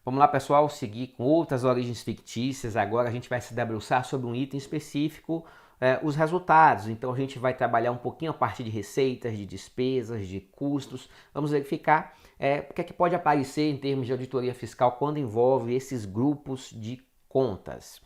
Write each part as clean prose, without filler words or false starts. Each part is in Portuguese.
Vamos lá, pessoal, seguir com outras origens fictícias. Agora a gente vai se debruçar sobre um item específico, os resultados. Então a gente vai trabalhar um pouquinho a partir de receitas, de despesas, de custos. Vamos verificar o que é que pode aparecer em termos de auditoria fiscal quando envolve esses grupos de contas.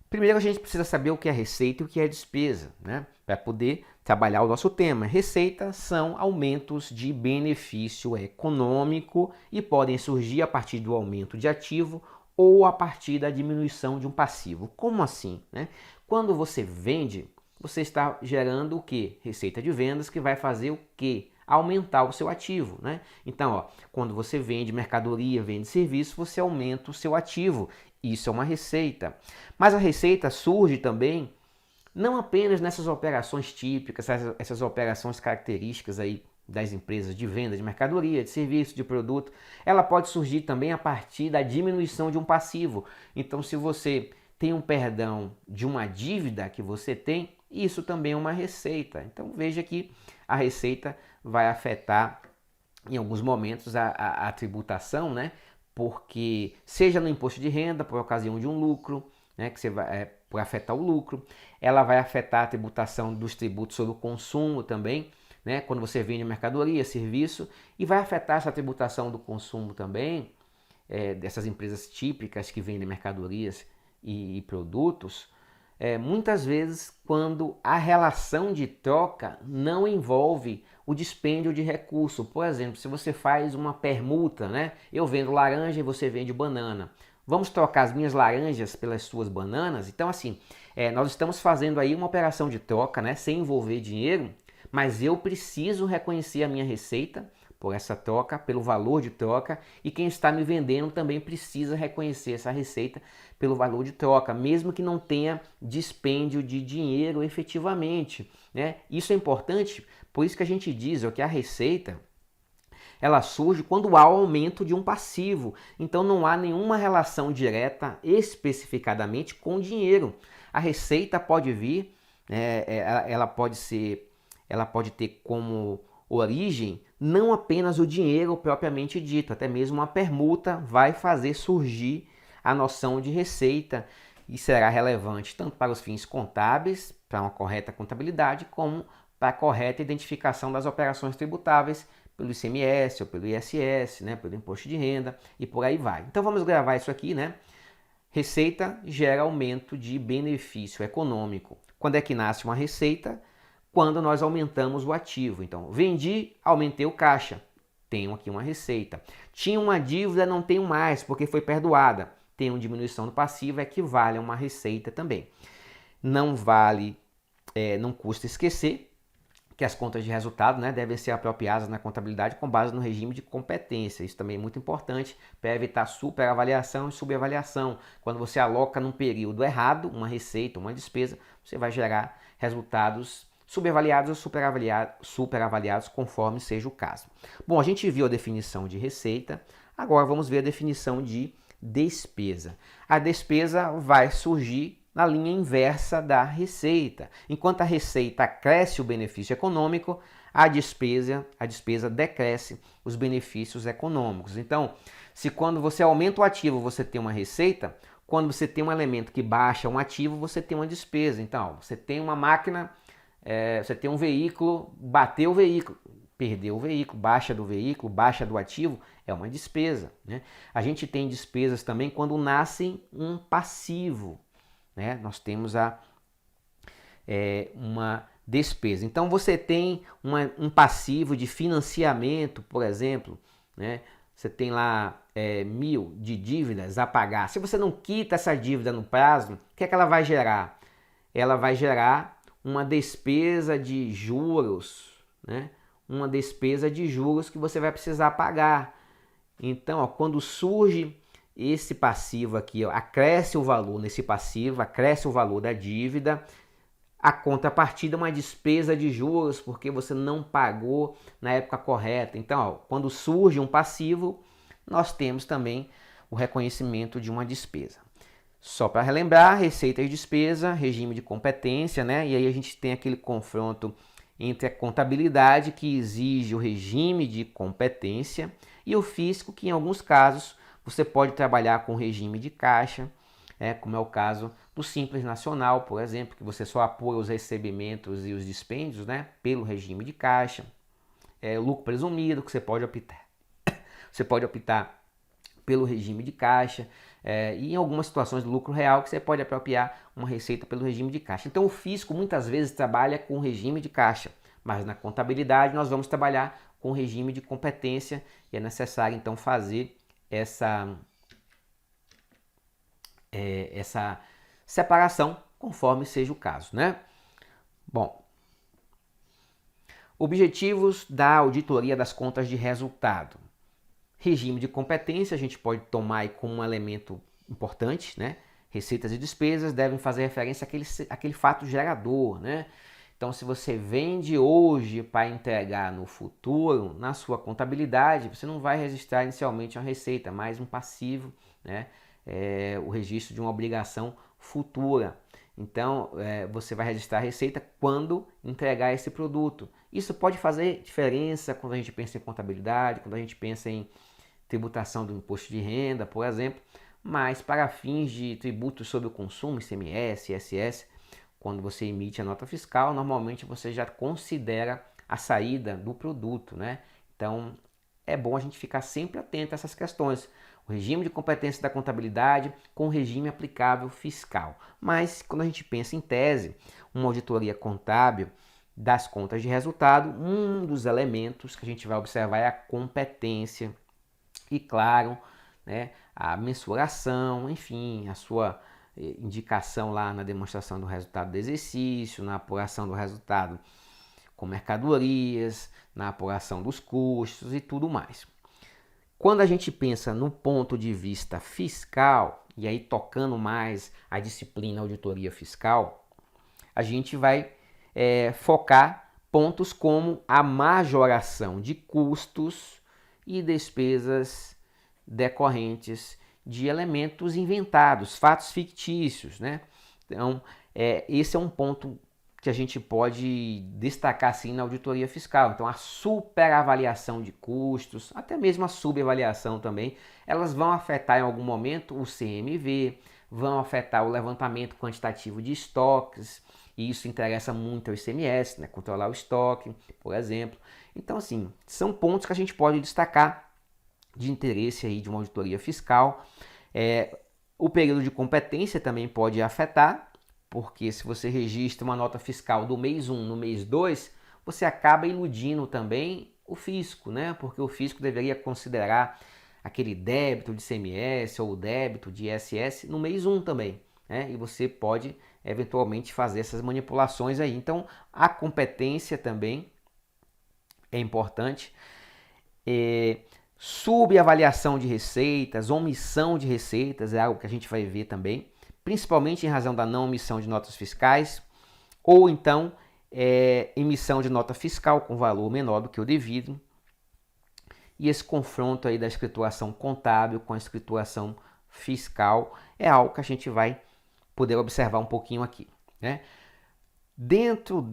Primeiro a gente precisa saber o que é receita e o que é despesa, né? Para poder trabalhar o nosso tema. Receita são aumentos de benefício econômico e podem surgir a partir do aumento de ativo ou a partir da diminuição de um passivo. Como assim, né? Quando você vende, você está gerando o quê? Receita de vendas que vai fazer o quê? Aumentar o seu ativo, né? Então, quando você vende mercadoria, vende serviço, você aumenta o seu ativo. Isso é uma receita. Mas a receita surge também não apenas nessas operações típicas, essas operações características aí das empresas de venda de mercadoria, de serviço, de produto. Ela pode surgir também a partir da diminuição de um passivo. Então, se você tem um perdão de uma dívida que você tem, isso também é uma receita. Então, veja que a receita vai afetar em alguns momentos a tributação, né? Porque seja no imposto de renda por ocasião de um lucro, né, que você vai por afetar o lucro, ela vai afetar a tributação dos tributos sobre o consumo também, né, quando você vende mercadoria, serviço, e vai afetar essa tributação do consumo também, dessas empresas típicas que vendem mercadorias e produtos, muitas vezes quando a relação de troca não envolve o dispêndio de recurso. Por exemplo, se você faz uma permuta, né? Eu vendo laranja e você vende banana. Vamos trocar as minhas laranjas pelas suas bananas? Então, assim, nós estamos fazendo aí uma operação de troca, né? Sem envolver dinheiro, mas eu preciso reconhecer a minha receita por essa troca, pelo valor de troca, e quem está me vendendo também precisa reconhecer essa receita pelo valor de troca, mesmo que não tenha dispêndio de dinheiro efetivamente, né? Isso é importante, por isso que a gente diz que a receita ela surge quando há o aumento de um passivo, então não há nenhuma relação direta especificadamente com o dinheiro. A receita pode vir, ela pode ter como origem não apenas o dinheiro propriamente dito, até mesmo uma permuta vai fazer surgir a noção de receita e será relevante tanto para os fins contábeis, para uma correta contabilidade, como para a correta identificação das operações tributáveis pelo ICMS ou pelo ISS, né, pelo imposto de renda e por aí vai. Então vamos gravar isso aqui, né? Receita gera aumento de benefício econômico. Quando é que nasce uma receita? Quando nós aumentamos o ativo. Então, vendi, aumentei o caixa, tenho aqui uma receita. Tinha uma dívida, não tenho mais porque foi perdoada. Tenho diminuição do passivo, equivale a uma receita também. Não vale, não custa esquecer que as contas de resultado, né, devem ser apropriadas na contabilidade com base no regime de competência. Isso também é muito importante para evitar superavaliação e subavaliação. Quando você aloca num período errado uma receita, uma despesa, você vai gerar resultados subavaliados ou superavaliados, conforme seja o caso. Bom, a gente viu a definição de receita, agora vamos ver a definição de despesa. A despesa vai surgir na linha inversa da receita. Enquanto a receita cresce o benefício econômico, a despesa decresce os benefícios econômicos. Então, se quando você aumenta o ativo você tem uma receita, quando você tem um elemento que baixa um ativo, você tem uma despesa. Então, você tem uma máquina, você tem um veículo, bateu o veículo, perdeu o veículo, baixa do veículo, baixa do ativo, é uma despesa, né? A gente tem despesas também quando nascem um passivo, né? Nós temos uma despesa. Então você tem um passivo de financiamento, por exemplo, né? Você tem lá 1.000 de dívidas a pagar. Se você não quita essa dívida no prazo, o que é que ela vai gerar? Ela vai gerar uma despesa de juros, né? Uma despesa de juros que você vai precisar pagar. Então, quando surge esse passivo aqui, acresce o valor nesse passivo, acresce o valor da dívida, a contrapartida é uma despesa de juros, porque você não pagou na época correta. Então, quando surge um passivo, nós temos também o reconhecimento de uma despesa. Só para relembrar, receita e despesa, regime de competência, né? E aí a gente tem aquele confronto entre a contabilidade, que exige o regime de competência, E o físico, que em alguns casos você pode trabalhar com regime de caixa, como é o caso do Simples Nacional, por exemplo, que você só apura os recebimentos e os dispêndios, pelo regime de caixa. Lucro presumido, que você pode optar. Você pode optar pelo regime de caixa, e em algumas situações do lucro real que você pode apropriar uma receita pelo regime de caixa. Então o fisco muitas vezes trabalha com regime de caixa, mas na contabilidade nós vamos trabalhar com regime de competência e é necessário então fazer essa separação conforme seja o caso, Bom, objetivos da auditoria das contas de resultado. Regime de competência a gente pode tomar aí como um elemento importante, Receitas e despesas devem fazer referência àquele fato gerador, Então, se você vende hoje para entregar no futuro, na sua contabilidade, você não vai registrar inicialmente uma receita, mas um passivo, o registro de uma obrigação futura. Então, você vai registrar a receita quando entregar esse produto. Isso pode fazer diferença quando a gente pensa em contabilidade, quando a gente pensa em tributação do imposto de renda, por exemplo, mas para fins de tributos sobre o consumo, ICMS, ISS, quando você emite a nota fiscal, normalmente você já considera a saída do produto, Então, é bom a gente ficar sempre atento a essas questões. O regime de competência da contabilidade com o regime aplicável fiscal. Mas, quando a gente pensa em tese, uma auditoria contábil das contas de resultado, um dos elementos que a gente vai observar é a competência e, claro, a mensuração, enfim, a sua indicação lá na demonstração do resultado do exercício, na apuração do resultado com mercadorias, na apuração dos custos e tudo mais. Quando a gente pensa no ponto de vista fiscal, e aí tocando mais a disciplina auditoria fiscal, a gente vai focar pontos como a majoração de custos e despesas decorrentes de elementos inventados, fatos fictícios, Então, esse é um ponto que a gente pode destacar assim na auditoria fiscal. Então, a superavaliação de custos, até mesmo a subavaliação também, elas vão afetar em algum momento o CMV, vão afetar o levantamento quantitativo de estoques, e isso interessa muito ao ICMS, controlar o estoque, por exemplo. Então, assim, são pontos que a gente pode destacar de interesse aí de uma auditoria fiscal. O período de competência também pode afetar, porque se você registra uma nota fiscal do mês 1 no mês 2, você acaba iludindo também o fisco, Porque o fisco deveria considerar aquele débito de ICMS ou débito de ISS no mês 1 também, E você pode eventualmente fazer essas manipulações aí. Então, a competência também é importante. Subavaliação de receitas, omissão de receitas é algo que a gente vai ver também, principalmente em razão da não emissão de notas fiscais, ou então emissão de nota fiscal com valor menor do que o devido. E esse confronto aí da escrituração contábil com a escrituração fiscal é algo que a gente vai poder observar um pouquinho aqui, Dentro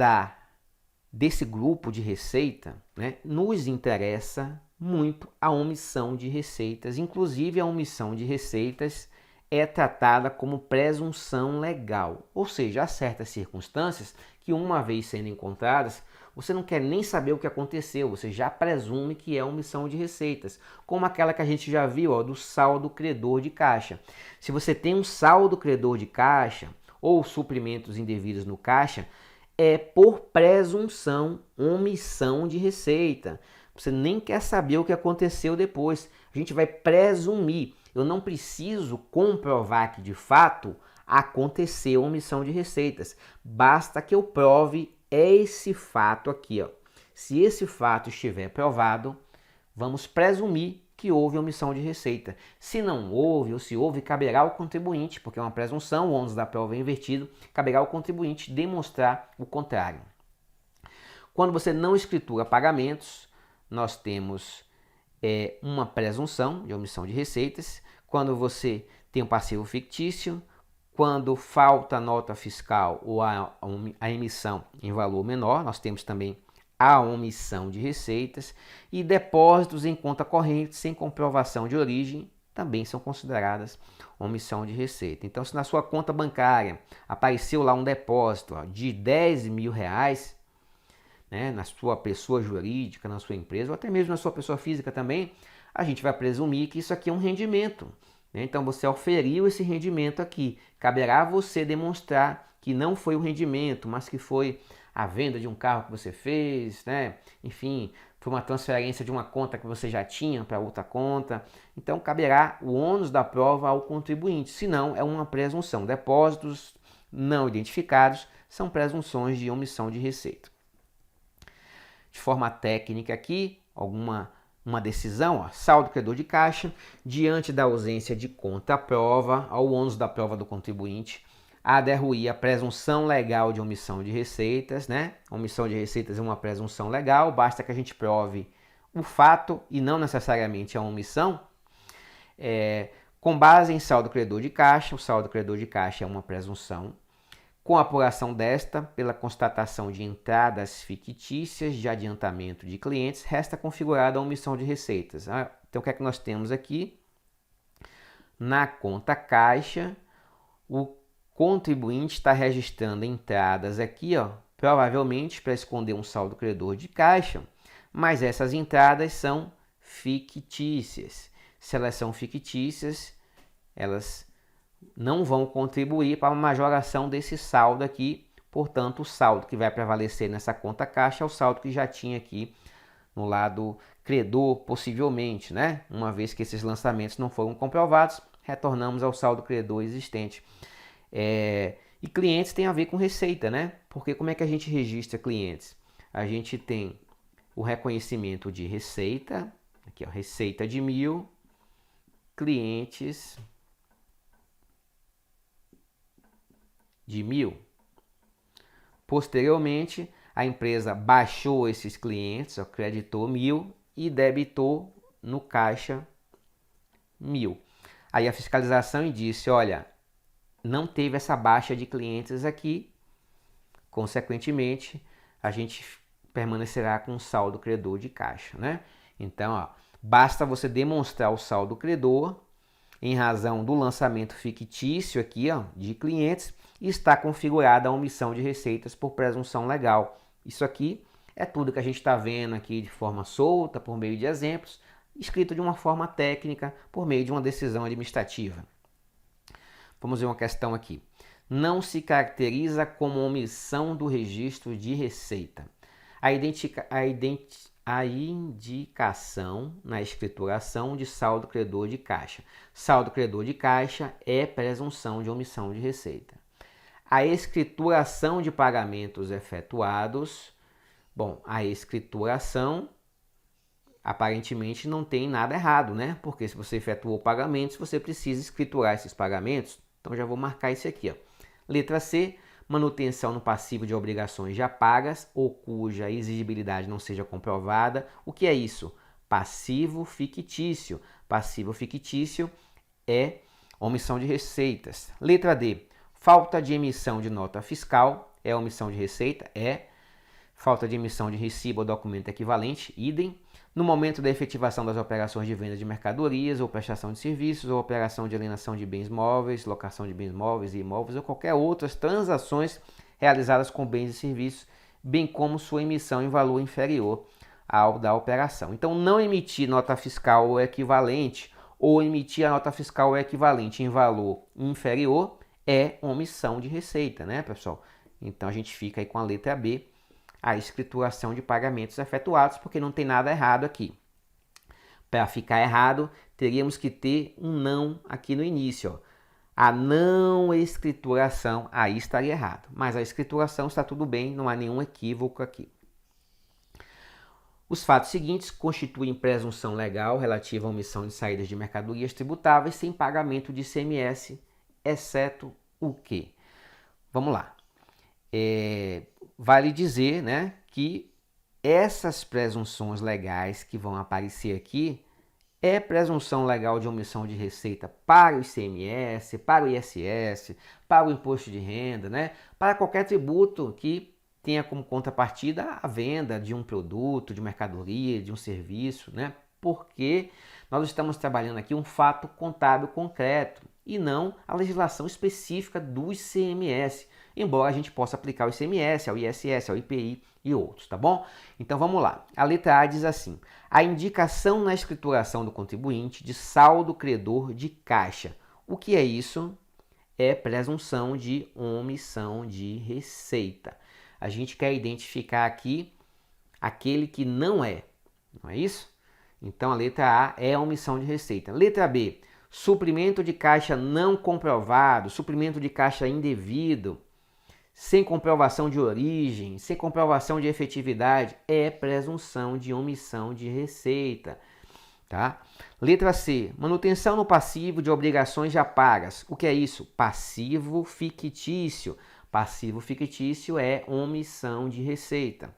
desse grupo de receita, nos interessa muito a omissão de receitas. Inclusive, a omissão de receitas é tratada como presunção legal. Ou seja, há certas circunstâncias que, uma vez sendo encontradas, você não quer nem saber o que aconteceu, você já presume que é omissão de receitas, como aquela que a gente já viu, do saldo credor de caixa. Se você tem um saldo credor de caixa ou suprimentos indevidos no caixa, é por presunção omissão de receita. Você nem quer saber o que aconteceu depois. A gente vai presumir. Eu não preciso comprovar que de fato aconteceu omissão de receitas. Basta que eu prove esse fato aqui. Se esse fato estiver provado, vamos presumir que houve omissão de receita. Se não houve, ou se houve, caberá ao contribuinte, porque é uma presunção, o ônus da prova é invertido, caberá ao contribuinte demonstrar o contrário. Quando você não escritura pagamentos, nós temos uma presunção de omissão de receitas. Quando você tem um passivo fictício, quando falta nota fiscal ou a emissão em valor menor, nós temos também a omissão de receitas, e depósitos em conta corrente sem comprovação de origem também são consideradas omissão de receita. Então, se na sua conta bancária apareceu lá um depósito de R$ 10.000, né, na sua pessoa jurídica, na sua empresa, ou até mesmo na sua pessoa física também, a gente vai presumir que isso aqui é um rendimento, né? Então, você oferiu esse rendimento aqui. Caberá a você demonstrar que não foi o rendimento, mas que foi a venda de um carro que você fez, né? Enfim, foi uma transferência de uma conta que você já tinha para outra conta. Então, caberá o ônus da prova ao contribuinte. Se não, é uma presunção. Depósitos não identificados são presunções de omissão de receita. De forma técnica aqui, uma decisão, ó, saldo credor de caixa, diante da ausência de conta-prova, ao ônus da prova do contribuinte, há de ruir a presunção legal de omissão de receitas, né? Omissão de receitas é uma presunção legal, basta que a gente prove o fato e não necessariamente a omissão. Com base em saldo credor de caixa, o saldo credor de caixa é uma presunção. Com a apuração desta, pela constatação de entradas fictícias de adiantamento de clientes, resta configurada a omissão de receitas. Então, o que é que nós temos aqui? Na conta caixa, o contribuinte está registrando entradas aqui, ó, provavelmente para esconder um saldo credor de caixa, mas essas entradas são fictícias. Se elas são fictícias, elas não vão contribuir para a majoração desse saldo aqui. Portanto, o saldo que vai prevalecer nessa conta caixa é o saldo que já tinha aqui no lado credor, possivelmente, né? Uma vez que esses lançamentos não foram comprovados, retornamos ao saldo credor existente. E clientes tem a ver com receita, né? Porque como é que a gente registra clientes? A gente tem o reconhecimento de receita, aqui ó, receita de 1.000, clientes de 1.000. Posteriormente, a empresa baixou esses clientes, ó, creditou 1.000 e debitou no caixa 1.000. Aí a fiscalização disse, olha, não teve essa baixa de clientes aqui, consequentemente, a gente permanecerá com o saldo credor de caixa, né? Então, ó, basta você demonstrar o saldo credor em razão do lançamento fictício aqui, ó, de clientes, e está configurada a omissão de receitas por presunção legal. Isso aqui é tudo que a gente está vendo aqui de forma solta, por meio de exemplos, escrito de uma forma técnica, por meio de uma decisão administrativa. Vamos ver uma questão aqui. Não se caracteriza como omissão do registro de receita a indicação na escrituração de saldo credor de caixa. Saldo credor de caixa é presunção de omissão de receita. A escrituração de pagamentos efetuados. Bom, a escrituração aparentemente não tem nada errado, né? Porque se você efetuou pagamentos, você precisa escriturar esses pagamentos. Então já vou marcar esse aqui, ó. Letra C, manutenção no passivo de obrigações já pagas ou cuja exigibilidade não seja comprovada. O que é isso? Passivo fictício. Passivo fictício é omissão de receitas. Letra D, falta de emissão de nota fiscal é omissão de receita? É. Falta de emissão de recibo ou documento equivalente, idem. No momento da efetivação das operações de venda de mercadorias ou prestação de serviços ou operação de alienação de bens móveis, locação de bens móveis e imóveis ou qualquer outras transações realizadas com bens e serviços, bem como sua emissão em valor inferior ao da operação. Então, não emitir nota fiscal ou equivalente ou emitir a nota fiscal ou equivalente em valor inferior é omissão de receita, né, pessoal? Então, a gente fica aí com a letra B, a escrituração de pagamentos efetuados, porque não tem nada errado aqui. Para ficar errado, teríamos que ter um não aqui no início, ó. A não escrituração, aí estaria errado. Mas a escrituração está tudo bem, não há nenhum equívoco aqui. Os fatos seguintes constituem presunção legal relativa à omissão de saídas de mercadorias tributáveis sem pagamento de ICMS, exceto o quê? Vamos lá. Vale dizer, né, que essas presunções legais que vão aparecer aqui é presunção legal de omissão de receita para o ICMS, para o ISS, para o imposto de renda, né, para qualquer tributo que tenha como contrapartida a venda de um produto, de mercadoria, de um serviço, né? Porque nós estamos trabalhando aqui um fato contábil concreto e não a legislação específica do ICMS, embora a gente possa aplicar o ICMS, ao ISS, ao IPI e outros, tá bom? Então vamos lá. A letra A diz assim: a indicação na escrituração do contribuinte de saldo credor de caixa. O que é isso? É presunção de omissão de receita. A gente quer identificar aqui aquele que não é isso? Então a letra A é a omissão de receita. Letra B, suprimento de caixa não comprovado, suprimento de caixa indevido, sem comprovação de origem, sem comprovação de efetividade, é presunção de omissão de receita. Tá? Letra C, manutenção no passivo de obrigações já pagas. O que é isso? Passivo fictício. Passivo fictício é omissão de receita.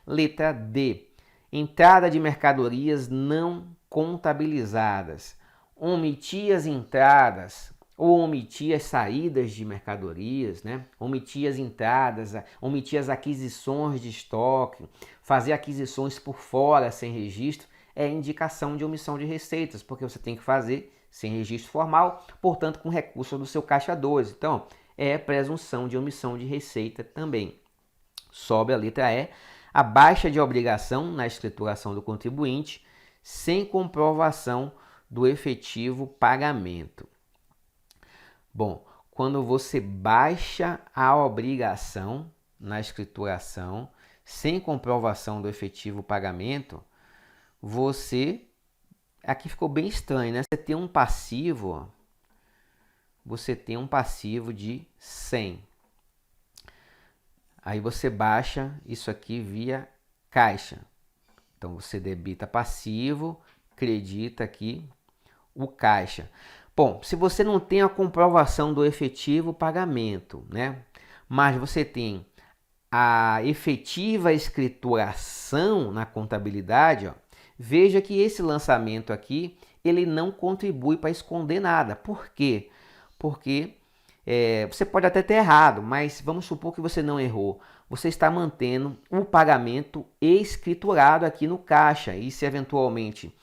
Letra D, entrada de mercadorias não contabilizadas. Omitir as entradas ou omitir as saídas de mercadorias, né? Omitir as entradas, omitir as aquisições de estoque, fazer aquisições por fora sem registro, é indicação de omissão de receitas, porque você tem que fazer sem registro formal, portanto com recurso do seu caixa 2. Então, é presunção de omissão de receita também. Sobe a letra E, a baixa de obrigação na escrituração do contribuinte sem comprovação do efetivo pagamento. Bom, quando você baixa a obrigação na escrituração sem comprovação do efetivo pagamento, você, aqui ficou bem estranho, né? Você tem um passivo, de 100. Aí você baixa isso aqui via caixa. Então você debita passivo, credita aqui o caixa. Bom, se você não tem a comprovação do efetivo pagamento, né? Mas você tem a efetiva escrituração na contabilidade, ó, veja que esse lançamento aqui, ele não contribui para esconder nada. Por quê? Porque você pode até ter errado, mas vamos supor que você não errou. Você está mantendo o pagamento escriturado aqui no caixa. E se eventualmente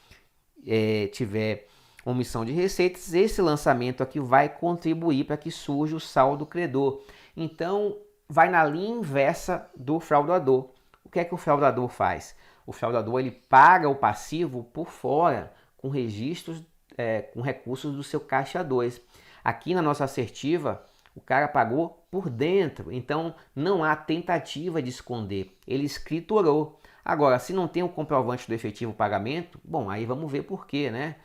tiver omissão de receitas, esse lançamento aqui vai contribuir para que surja o saldo credor. Então, vai na linha inversa do fraudador. O que é que o fraudador faz? O fraudador ele paga o passivo por fora, com registros, com recursos do seu caixa 2. Aqui na nossa assertiva, o cara pagou por dentro, então não há tentativa de esconder, ele escriturou. Agora, se não tem o comprovante do efetivo pagamento, bom, aí vamos ver por quê, né?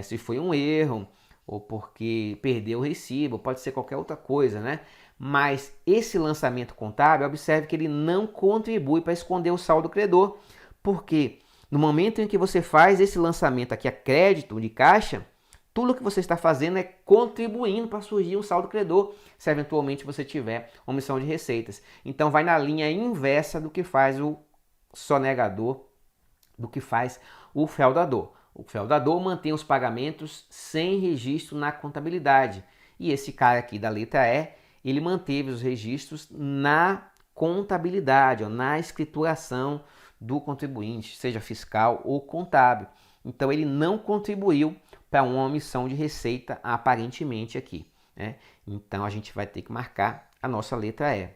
Se foi um erro, ou porque perdeu o recibo, pode ser qualquer outra coisa, né? Mas esse lançamento contábil, observe que ele não contribui para esconder o saldo credor, porque no momento em que você faz esse lançamento aqui a crédito de caixa, tudo que você está fazendo é contribuindo para surgir um saldo credor, se eventualmente você tiver omissão de receitas. Então vai na linha inversa do que faz o sonegador, do que faz o fraudador. O fraudador mantém os pagamentos sem registro na contabilidade. E esse cara aqui da letra E, ele manteve os registros na contabilidade, na escrituração do contribuinte, seja fiscal ou contábil. Então ele não contribuiu para uma omissão de receita aparentemente aqui, né? Então a gente vai ter que marcar a nossa letra E.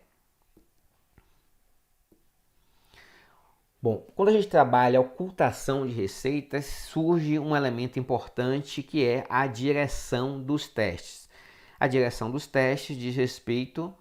Bom, quando a gente trabalha a ocultação de receitas, surge um elemento importante que é a direção dos testes. A direção dos testes diz respeito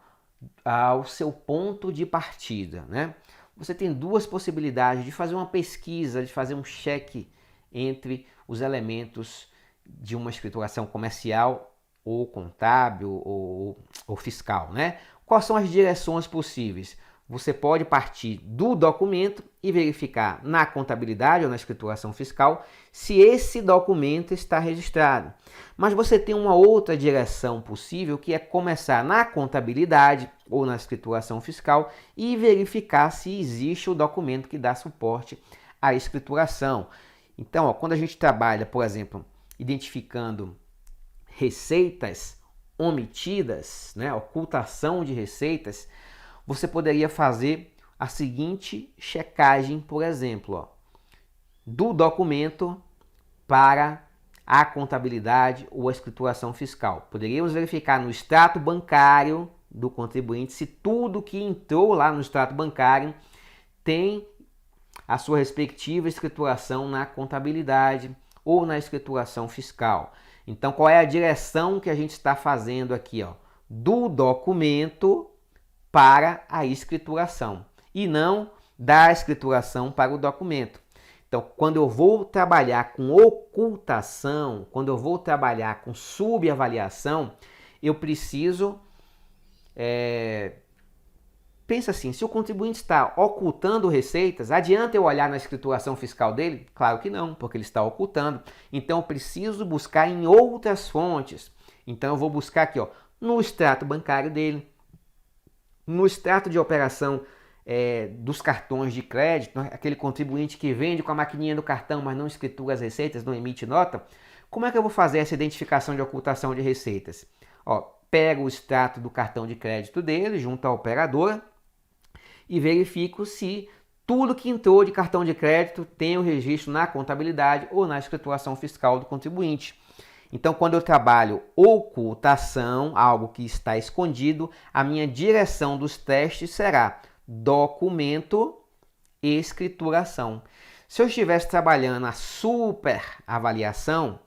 ao seu ponto de partida, né? Você tem duas possibilidades de fazer uma pesquisa, de fazer um cheque entre os elementos de uma escrituração comercial ou contábil ou fiscal, né? Quais são as direções possíveis? Você pode partir do documento e verificar na contabilidade ou na escrituração fiscal se esse documento está registrado. Mas você tem uma outra direção possível, que é começar na contabilidade ou na escrituração fiscal e verificar se existe o documento que dá suporte à escrituração. Então, quando a gente trabalha, por exemplo, identificando receitas omitidas, né, ocultação de receitas, você poderia fazer a seguinte checagem, por exemplo, ó, do documento para a contabilidade ou a escrituração fiscal. Poderíamos verificar no extrato bancário do contribuinte se tudo que entrou lá no extrato bancário tem a sua respectiva escrituração na contabilidade ou na escrituração fiscal. Então, qual é a direção que a gente está fazendo aqui, ó? Do documento para a escrituração e não da escrituração para o documento. Então, quando eu vou trabalhar com ocultação, quando eu vou trabalhar com subavaliação, eu preciso... Pensa assim, se o contribuinte está ocultando receitas, adianta eu olhar na escrituração fiscal dele? Claro que não, porque ele está ocultando. Então, eu preciso buscar em outras fontes. Então, eu vou buscar aqui, ó, no extrato bancário dele, no extrato de operação dos cartões de crédito, aquele contribuinte que vende com a maquininha do cartão, mas não escritura as receitas, não emite nota. Como é que eu vou fazer essa identificação de ocultação de receitas? Ó, pego o extrato do cartão de crédito dele, junto à operadora, e verifico se tudo que entrou de cartão de crédito tem o registro na contabilidade ou na escrituração fiscal do contribuinte. Então, quando eu trabalho ocultação, algo que está escondido, a minha direção dos testes será documento e escrituração. Se eu estivesse trabalhando a superavaliação,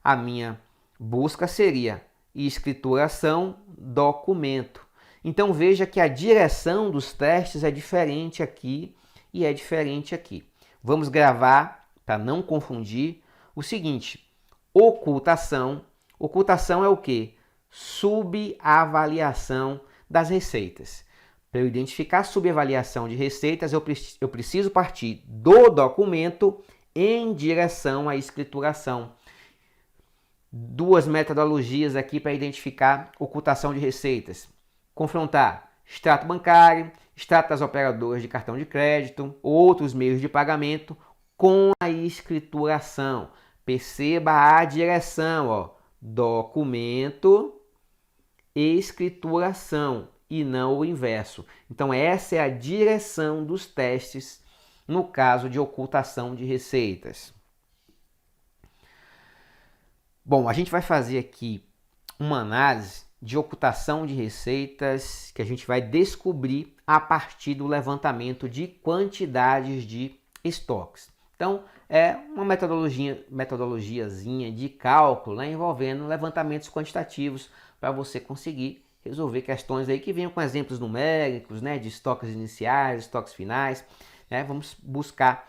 a minha busca seria escrituração, documento. Então veja que a direção dos testes é diferente aqui e é diferente aqui. Vamos gravar, para não confundir, o seguinte: ocultação. Ocultação é o quê? Subavaliação das receitas. Para eu identificar a subavaliação de receitas, eu preciso partir do documento em direção à escrituração. Duas metodologias aqui para identificar ocultação de receitas. Confrontar extrato bancário, extrato das operadoras de cartão de crédito, outros meios de pagamento com a escrituração. Perceba a direção, ó, documento, escrituração e não o inverso. Então essa é a direção dos testes no caso de ocultação de receitas. Bom, a gente vai fazer aqui uma análise de ocultação de receitas que a gente vai descobrir a partir do levantamento de quantidades de estoques. Então, é uma metodologiazinha de cálculo, né, envolvendo levantamentos quantitativos para você conseguir resolver questões aí que venham com exemplos numéricos, né, de estoques iniciais, estoques finais, né? Vamos buscar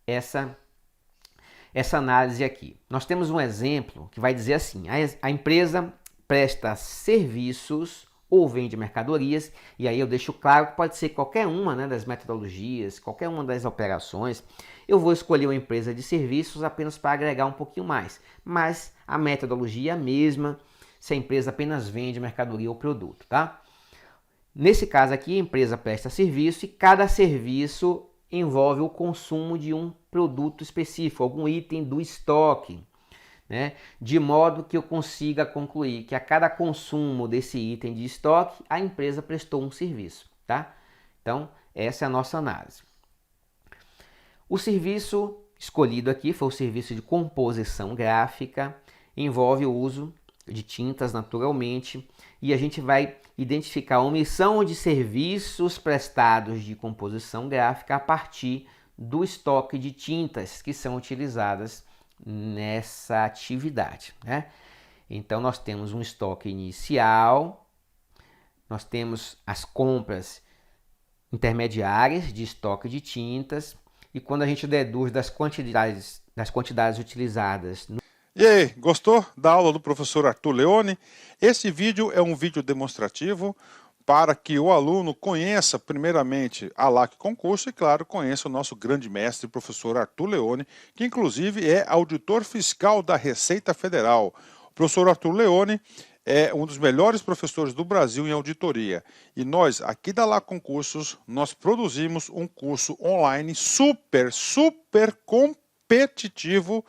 essa análise aqui. Nós temos um exemplo que vai dizer assim: a empresa presta serviços ou vende mercadorias, e aí eu deixo claro que pode ser qualquer uma, né, das metodologias, qualquer uma das operações. Eu vou escolher uma empresa de serviços apenas para agregar um pouquinho mais, mas a metodologia é a mesma se a empresa apenas vende mercadoria ou produto, tá? Nesse caso aqui, a empresa presta serviço e cada serviço envolve o consumo de um produto específico, algum item do estoque, né? De modo que eu consiga concluir que a cada consumo desse item de estoque, a empresa prestou um serviço, tá? Então, essa é a nossa análise. O serviço escolhido aqui foi o serviço de composição gráfica, envolve o uso de tintas naturalmente, e a gente vai identificar a omissão de serviços prestados de composição gráfica a partir do estoque de tintas que são utilizadas nessa atividade, né? Então nós temos um estoque inicial, nós temos as compras intermediárias de estoque de tintas, e quando a gente deduz das quantidades utilizadas. E aí, gostou da aula do professor Arthur Leone? Esse vídeo é um vídeo demonstrativo para que o aluno conheça primeiramente a LAC Concurso e, claro, conheça o nosso grande mestre, professor Arthur Leone, que inclusive é auditor fiscal da Receita Federal. O professor Arthur Leone é um dos melhores professores do Brasil em auditoria. E nós, aqui da LAC Concursos, nós produzimos um curso online super competitivo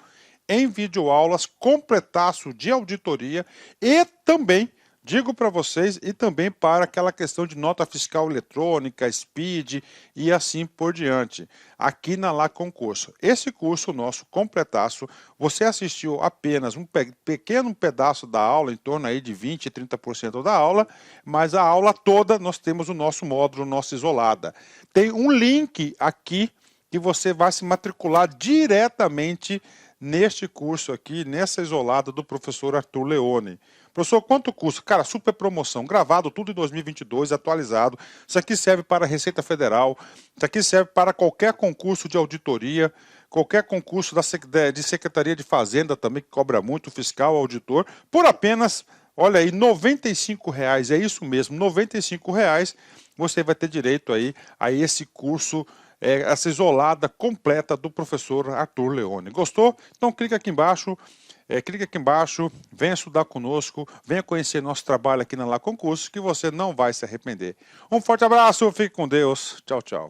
em videoaulas, completaço de auditoria e também digo para vocês, e também para aquela questão de nota fiscal eletrônica, SPID e assim por diante, aqui na La Concurso. Esse curso nosso completaço, você assistiu apenas um pequeno pedaço da aula, em torno aí de 20, 30% da aula, mas a aula toda nós temos o nosso módulo, nossa isolada. Tem um link aqui que você vai se matricular diretamente neste curso aqui, nessa isolada do professor Arthur Leone. Professor, quanto custa? Cara, super promoção, gravado tudo em 2022, atualizado. Isso aqui serve para a Receita Federal, isso aqui serve para qualquer concurso de auditoria, qualquer concurso de Secretaria de Fazenda também, que cobra muito, fiscal, auditor, por apenas, olha aí, R$ 95,00, é isso mesmo, R$ 95,00, você vai ter direito aí a esse curso, essa isolada completa do professor Arthur Leone. Gostou? Então clica aqui embaixo, venha estudar conosco, venha conhecer nosso trabalho aqui na La Concurso, que você não vai se arrepender. Um forte abraço, fique com Deus, tchau, tchau.